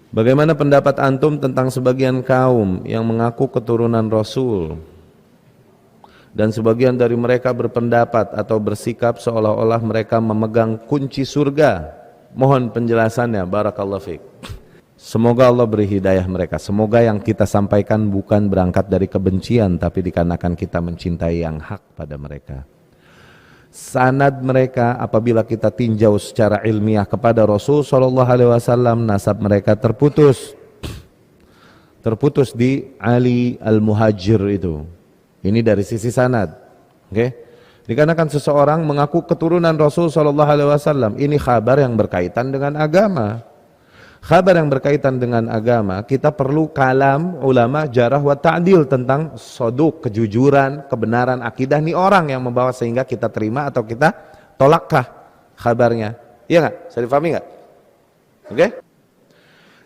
Bagaimana pendapat antum tentang sebagian kaum yang mengaku keturunan Rasul dan sebagian dari mereka berpendapat atau bersikap seolah-olah mereka memegang kunci surga? Mohon penjelasannya, barakallahu fiik. Semoga Allah beri hidayah mereka. Semoga yang kita sampaikan bukan berangkat dari kebencian, tapi dikarenakan kita mencintai yang hak pada mereka. Sanad mereka apabila kita tinjau secara ilmiah kepada Rasul SAW, nasab mereka terputus di Ali Al-Muhajir itu. Ini dari sisi sanad. Oke? Dikarenakan seseorang mengaku keturunan Rasul SAW, ini kabar yang berkaitan dengan agama. Kabar yang berkaitan dengan agama, kita perlu kalam ulama jarah wa ta'dil tentang soduk, kejujuran, kebenaran akidah nih orang yang membawa sehingga kita terima atau kita tolakkah kabarnya. Iya nggak? Saya difahami nggak? Oke?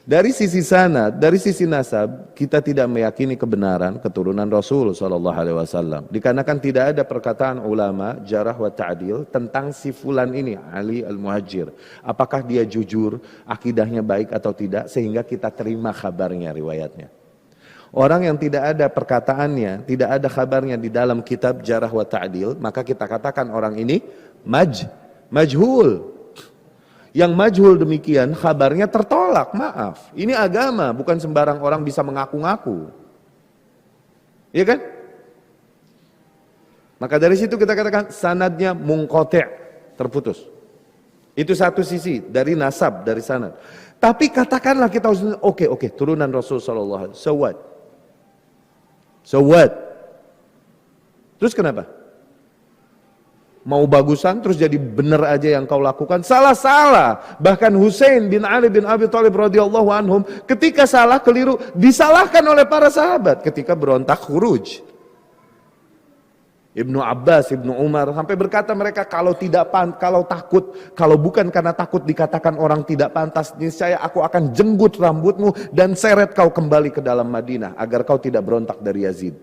Dari sisi sanad, dari sisi nasab, kita tidak meyakini kebenaran keturunan Rasul SAW. Dikarenakan tidak ada perkataan ulama jarah wa ta'dil tentang si fulan ini, Ali Al-Muhajir. Apakah dia jujur, akidahnya baik atau tidak, sehingga kita terima kabarnya, riwayatnya. Orang yang tidak ada perkataannya, tidak ada kabarnya di dalam kitab jarah wa ta'dil, maka kita katakan orang ini majhul. Yang majhul demikian kabarnya tertolak, maaf. Ini agama, bukan sembarang orang bisa mengaku-ngaku. Iya kan? Maka dari situ kita katakan sanadnya munqati', terputus. Itu satu sisi dari nasab, dari sanad. Tapi katakanlah kita oke, turunan Rasul sallallahu alaihi wasallam. So what? Terus kenapa? Mau bagusan terus jadi benar aja yang kau lakukan, salah. Bahkan Husain bin Ali bin Abi Thalib radhiyallahu anhum ketika salah keliru disalahkan oleh para sahabat ketika berontak khuruj. Ibnu Abbas, Ibnu Umar sampai berkata mereka kalau bukan karena takut dikatakan orang tidak pantas, niscaya aku akan jenggut rambutmu dan seret kau kembali ke dalam Madinah agar kau tidak berontak dari Yazid.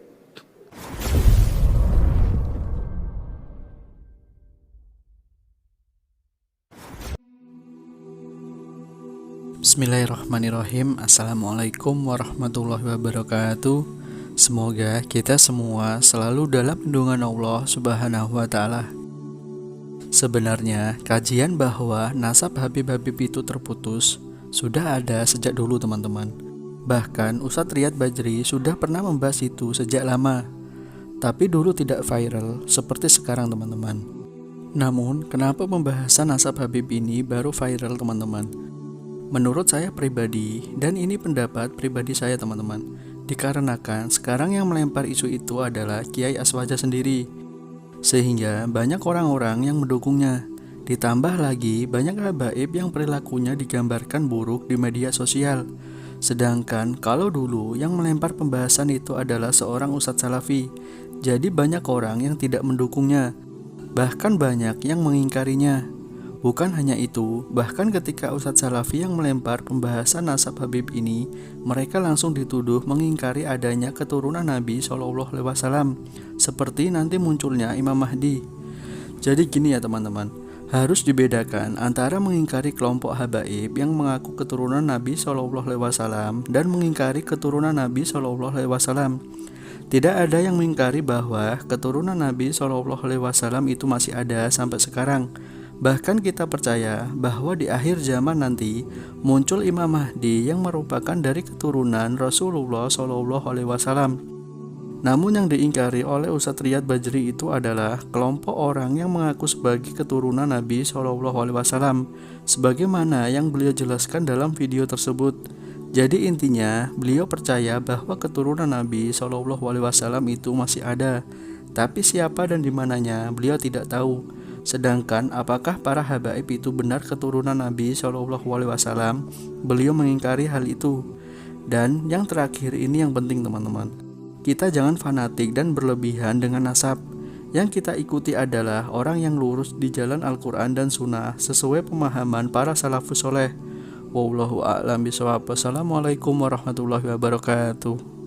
Bismillahirrahmanirrahim. Assalamualaikum warahmatullahi wabarakatuh. Semoga kita semua selalu dalam lindungan Allah Subhanahu wa ta'ala. Sebenarnya kajian bahwa nasab Habib-Habib itu terputus sudah ada sejak dulu teman-teman. Bahkan Ustadz Riyad Bajri sudah pernah membahas itu sejak lama. Tapi dulu tidak viral seperti sekarang teman-teman. Namun kenapa pembahasan nasab Habib ini baru viral teman-teman? Menurut saya pribadi, dan ini pendapat pribadi saya teman-teman, dikarenakan sekarang yang melempar isu itu adalah Kiai Aswaja sendiri, sehingga banyak orang-orang yang mendukungnya. Ditambah lagi banyak habaib yang perilakunya digambarkan buruk di media sosial. Sedangkan kalau dulu yang melempar pembahasan itu adalah seorang Ustadz Salafi, jadi banyak orang yang tidak mendukungnya, bahkan banyak yang mengingkarinya. Bukan hanya itu, bahkan ketika Ustadz Salafi yang melempar pembahasan nasab Habib ini, mereka langsung dituduh mengingkari adanya keturunan Nabi SAW, seperti nanti munculnya Imam Mahdi. Jadi gini ya teman-teman, harus dibedakan antara mengingkari kelompok habaib yang mengaku keturunan Nabi SAW dan mengingkari keturunan Nabi SAW. Tidak ada yang mengingkari bahwa keturunan Nabi SAW itu masih ada sampai sekarang. Bahkan kita percaya bahwa di akhir zaman nanti muncul Imam Mahdi yang merupakan dari keturunan Rasulullah SAW. Namun yang diingkari oleh Ustadz Riyad Bajri itu adalah kelompok orang yang mengaku sebagai keturunan Nabi SAW, sebagaimana yang beliau jelaskan dalam video tersebut. Jadi intinya beliau percaya bahwa keturunan Nabi SAW itu masih ada, tapi siapa dan dimananya beliau tidak tahu. Sedangkan apakah para habaib itu benar keturunan Nabi SAW, beliau mengingkari hal itu. Dan yang terakhir ini yang penting teman-teman, kita jangan fanatik dan berlebihan dengan nasab. Yang kita ikuti adalah orang yang lurus di jalan Al-Quran dan Sunnah sesuai pemahaman para salafus soleh. Wallahu a'lam bishawab. Wassalamualaikum warahmatullahi wabarakatuh.